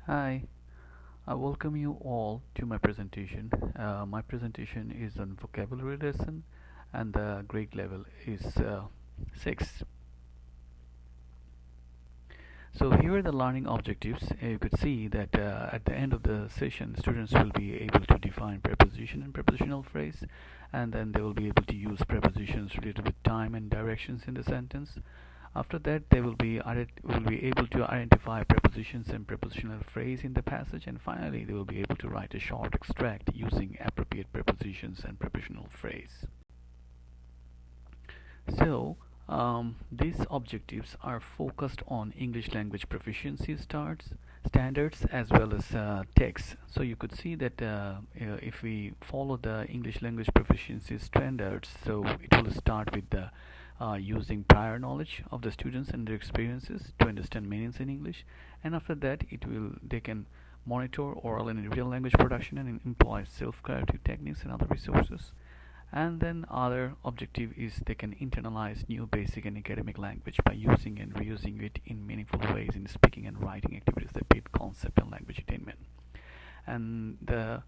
Hi, I welcome you all to my presentation. My presentation is on vocabulary lesson and the grade level is 6. So here are the learning objectives. You could see that at the end of the session students will be able to define preposition and prepositional phrase, and then they will be able to use prepositions related with time and directions in the sentence. After that, they will be able to identify prepositions and prepositional phrase in the passage, and finally, they will be able to write a short extract using appropriate prepositions and prepositional phrase. So, these objectives are focused on English language proficiency standards as well as text. So you could see that if we follow the English language proficiency standards, so it will start with the using prior knowledge of the students and their experiences to understand meanings in English, and after that they can monitor oral and real language production and employ self-corrective techniques and other resources. And then other objective is they can internalize new basic and academic language by using and reusing it in meaningful ways in speaking and writing activities that build concept and language attainment. And their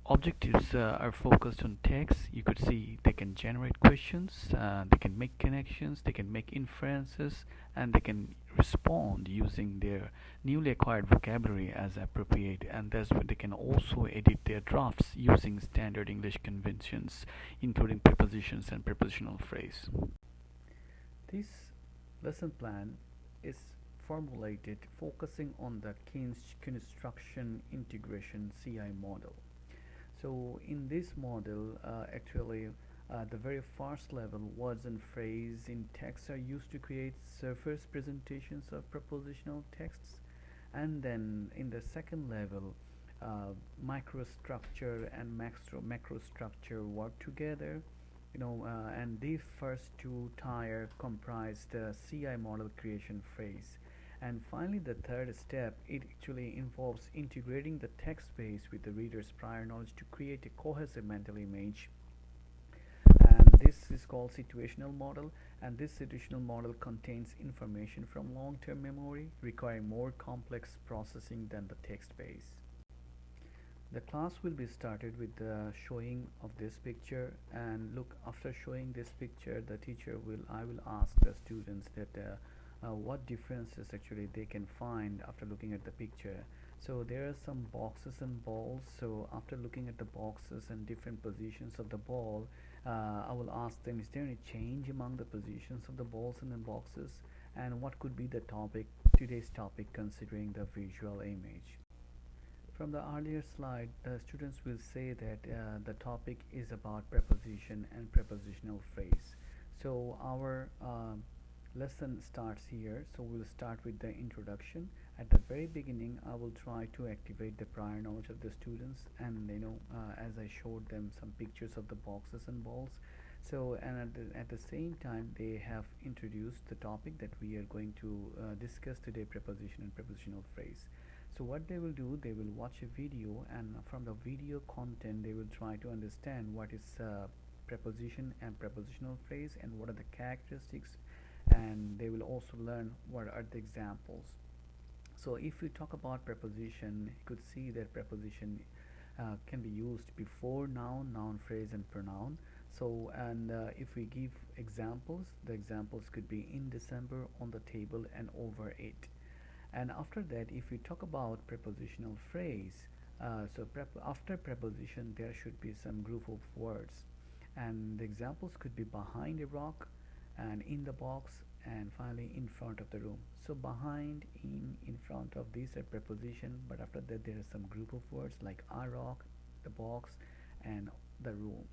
objectives are focused on text. You could see they can generate questions, they can make connections, they can make inferences, and they can respond using their newly acquired vocabulary as appropriate, and that's where they can also edit their drafts using standard English conventions, including prepositions and prepositional phrase. This lesson plan is formulated focusing on the construction integration CI model. So in this model, the very first level, words and phrase in text are used to create surface presentations of propositional texts, and then in the second level, microstructure and macrostructure work together. And the first two tier comprise the CI model creation phase. And finally, the third step, it actually involves integrating the text space with the reader's prior knowledge to create a cohesive mental image. And this is called situational model. And this situational model contains information from long-term memory, requiring more complex processing than the text base. The class will be started with the showing of this picture, and look, after showing this picture, the teacher will I will ask the students that what differences actually they can find after looking at the picture. So there are some boxes and balls. So after looking at the boxes and different positions of the ball, I will ask them, is there any change among the positions of the balls and the boxes, and what could be the today's topic considering the visual image. From the earlier slide, the students will say that the topic is about preposition and prepositional phrase. So our lesson starts here. So we'll start with the introduction. At the very beginning, I will try to activate the prior knowledge of the students, and as I showed them some pictures of the boxes and balls. So, and at the same time, they have introduced the topic that we are going to discuss today, preposition and prepositional phrase. So what they will do, they will watch a video, and from the video content they will try to understand what is preposition and prepositional phrase and what are the characteristics, and they will also learn what are the examples. So if we talk about preposition, you could see that preposition can be used before noun, noun phrase, and pronoun. So, and if we give examples, the examples could be in December, on the table, and over it. And after that, if we talk about prepositional phrase, after preposition there should be some group of words, and the examples could be behind a rock, and in the box, and finally in front of the room. So behind, in front of, these are preposition, but after that there are some group of words like a rock, the box, and the room.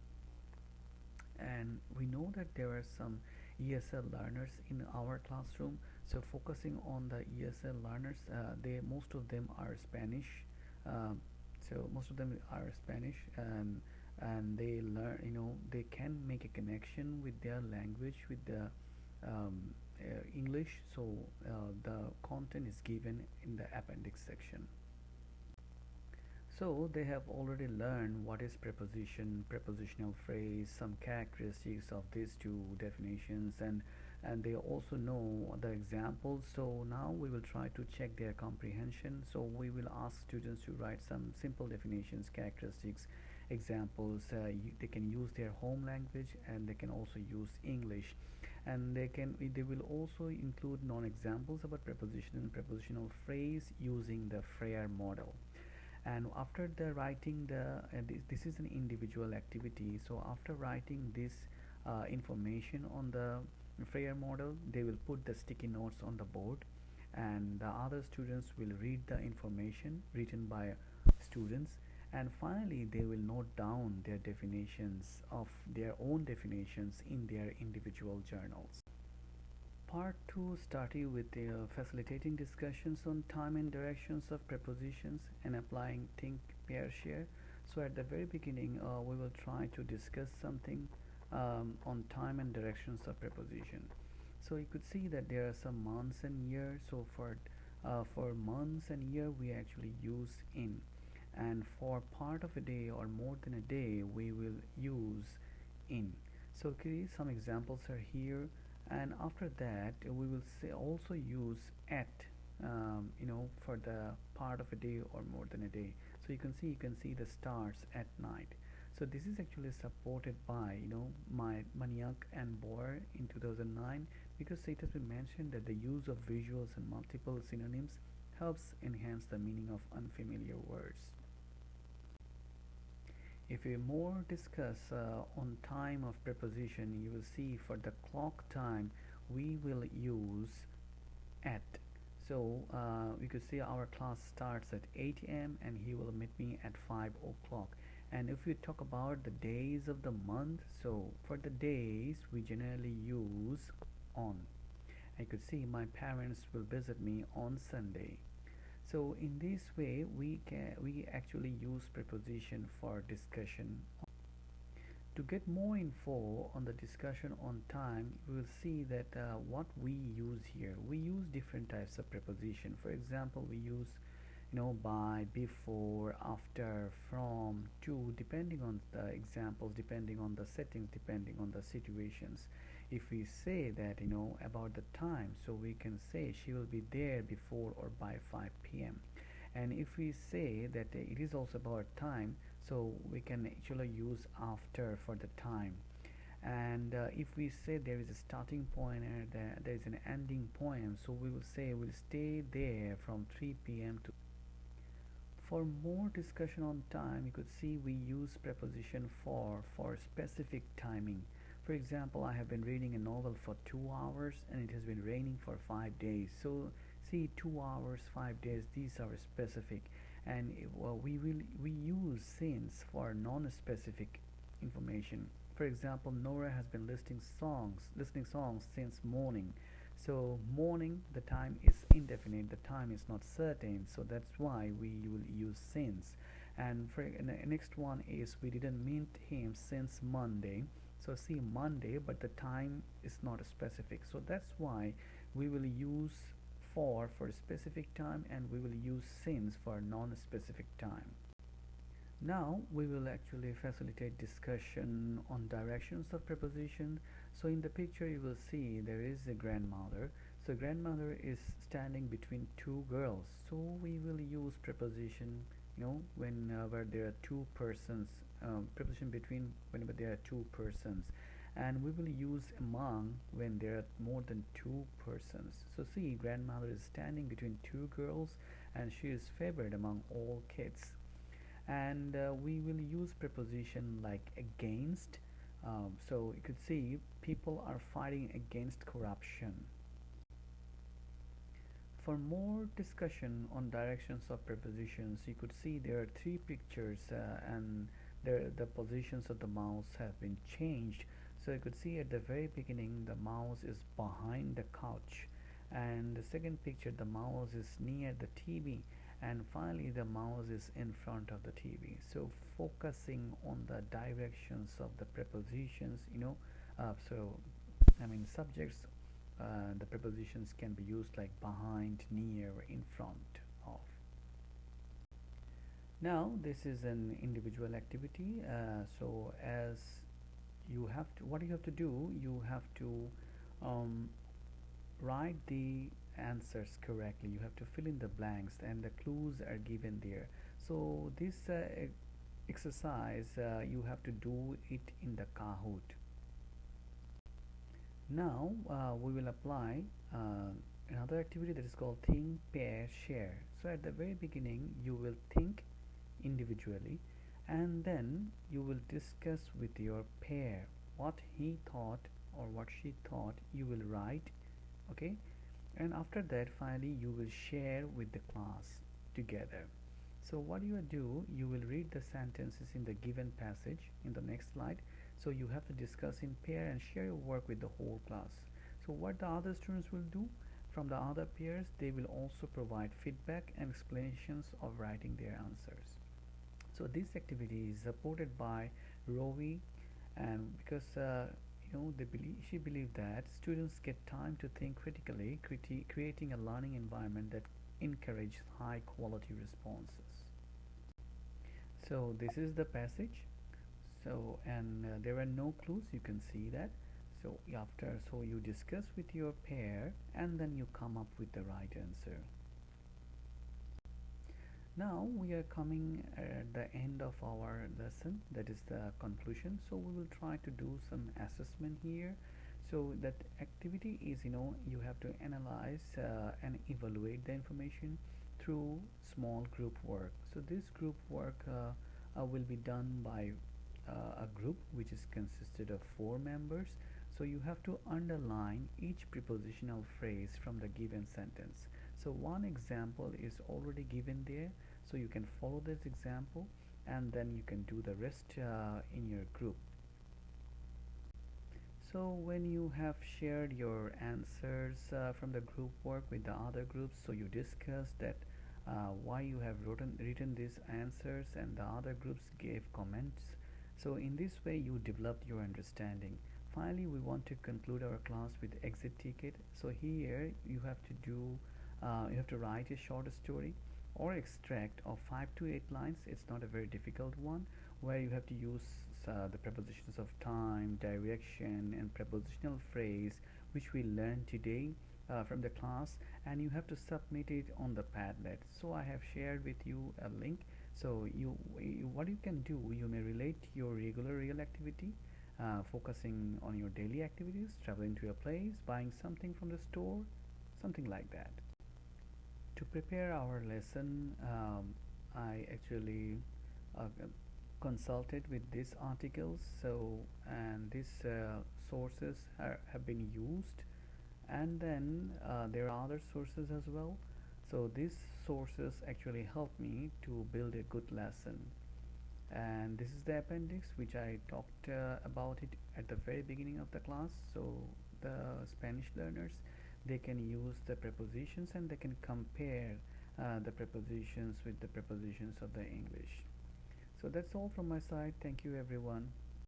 And we know that there are some ESL learners in our classroom. So focusing on the ESL learners, most of them are Spanish. Most of them are Spanish, and they learn. They can make a connection with their language with the English. So the content is given in the appendix section. So they have already learned what is preposition, prepositional phrase, some characteristics of these two definitions, and and they also know the examples. So now we will try to check their comprehension. So we will ask students to write some simple definitions, characteristics, examples. They can use their home language, and they can also use English, and they will also include non-examples about preposition and prepositional phrase using the Freire model. And after the writing this is an individual activity. So after writing this information on the Freire model, they will put the sticky notes on the board, and the other students will read the information written by students, and finally they will note down their definitions of their own definitions in their individual journals. Part 2 started with facilitating discussions on time and directions of prepositions and applying think, pair, share. So at the very beginning, we will try to discuss something on time and directions of preposition. So you could see that there are some months and years. So for months and year, we actually use in, and for part of a day or more than a day, we will use in. So okay, some examples are here, and after that we will say also use at, for the part of a day or more than a day. So you can see the stars at night. So this is actually supported by my Maniak and Boer in 2009, because it has been mentioned that the use of visuals and multiple synonyms helps enhance the meaning of unfamiliar words. If we more discuss on time of preposition, you will see for the clock time we will use at. So we could say our class starts at 8 a.m. and he will meet me at 5 o'clock. And if we talk about the days of the month, so for the days we generally use on. I could see my parents will visit me on Sunday. So in this way we actually use preposition for discussion. To get more info on the discussion on time, we will see that what we use here. We use different types of preposition. For example, we use by, before, after, from, to, depending on the examples, depending on the settings, depending on the situations. If we say that about the time, so we can say she will be there before or by 5 p.m. And if we say that it is also about time, so we can actually use after for the time. And if we say there is a starting point and there is an ending point, so we will say we'll stay there from 3 p.m. to. For more discussion on time, you could see we use preposition for specific timing. For example, I have been reading a novel for 2 hours and it has been raining for 5 days. So see, 2 hours, 5 days, these are specific. And we use since for non-specific information. For example, Nora has been listening songs since morning. So morning, the time is indefinite, the time is not certain, so that's why we will use since. And for the next one is we didn't meet him since Monday. So see, Monday, but the time is not specific, so that's why we will use for specific time, and we will use since for non-specific time. Now we will actually facilitate discussion on directions of preposition. So in the picture you will see there is a grandmother. So grandmother is standing between two girls. So we will use preposition, whenever there are two persons. Preposition between whenever there are two persons, and we will use among when there are more than two persons. So see, grandmother is standing between two girls, and she is favored among all kids. And we will use preposition like against. So you could see people are fighting against corruption. For more discussion on directions of prepositions, you could see there are three pictures, and the positions of the mouse have been changed. So you could see at the very beginning the mouse is behind the couch, and the second picture the mouse is near the TV, and finally the mouse is in front of the TV. So focusing on the directions of the prepositions, subjects, the prepositions can be used like behind, near, in front of. Now this is an individual activity. So as you have to, what you have to do, you have to um, write the answers correctly. You have to fill in the blanks, and the clues are given there. So this exercise, you have to do it in the Kahoot. Now we will apply another activity that is called think, pair, share. So at the very beginning, you will think individually, and then you will discuss with your pair what he thought or what she thought. You will write, okay, and after that finally you will share with the class together. So what you will do, you will read the sentences in the given passage in the next slide. So you have to discuss in pair and share your work with the whole class. So what the other students will do, from the other peers, they will also provide feedback and explanations of writing their answers. So this activity is supported by Rovi, and because she believed that students get time to think critically, creating a learning environment that encourages high quality responses. So this is the passage. So and there are no clues. You can see that. So after, so you discuss with your pair and then you come up with the right answer. Now we are coming at the end of our lesson, that is the conclusion. So we will try to do some assessment here. So that activity is, you have to analyze and evaluate the information through small group work. So this group work will be done by a group which is consisted of 4 members. So you have to underline each prepositional phrase from the given sentence. So one example is already given there, so you can follow this example and then you can do the rest in your group. So when you have shared your answers from the group work with the other groups, so you discuss that why you have written these answers, and the other groups gave comments. So in this way you developed your understanding. Finally, we want to conclude our class with exit ticket. So here you have to write a short story or extract of 5 to 8 lines. It's not a very difficult one, where you have to use the prepositions of time, direction, and prepositional phrase which we learned today from the class, and you have to submit it on the Padlet. So I have shared with you a link. So what you can do, you may relate your regular real activity, focusing on your daily activities, traveling to a place, buying something from the store, something like that. To prepare our lesson, I actually uh, consulted with these articles. So and these sources have been used, and then there are other sources as well. So these sources actually help me to build a good lesson. And this is the appendix which I talked about it at the very beginning of the class. So the Spanish learners, they can use the prepositions and they can compare the prepositions with the prepositions of the English. So that's all from my side. Thank you everyone.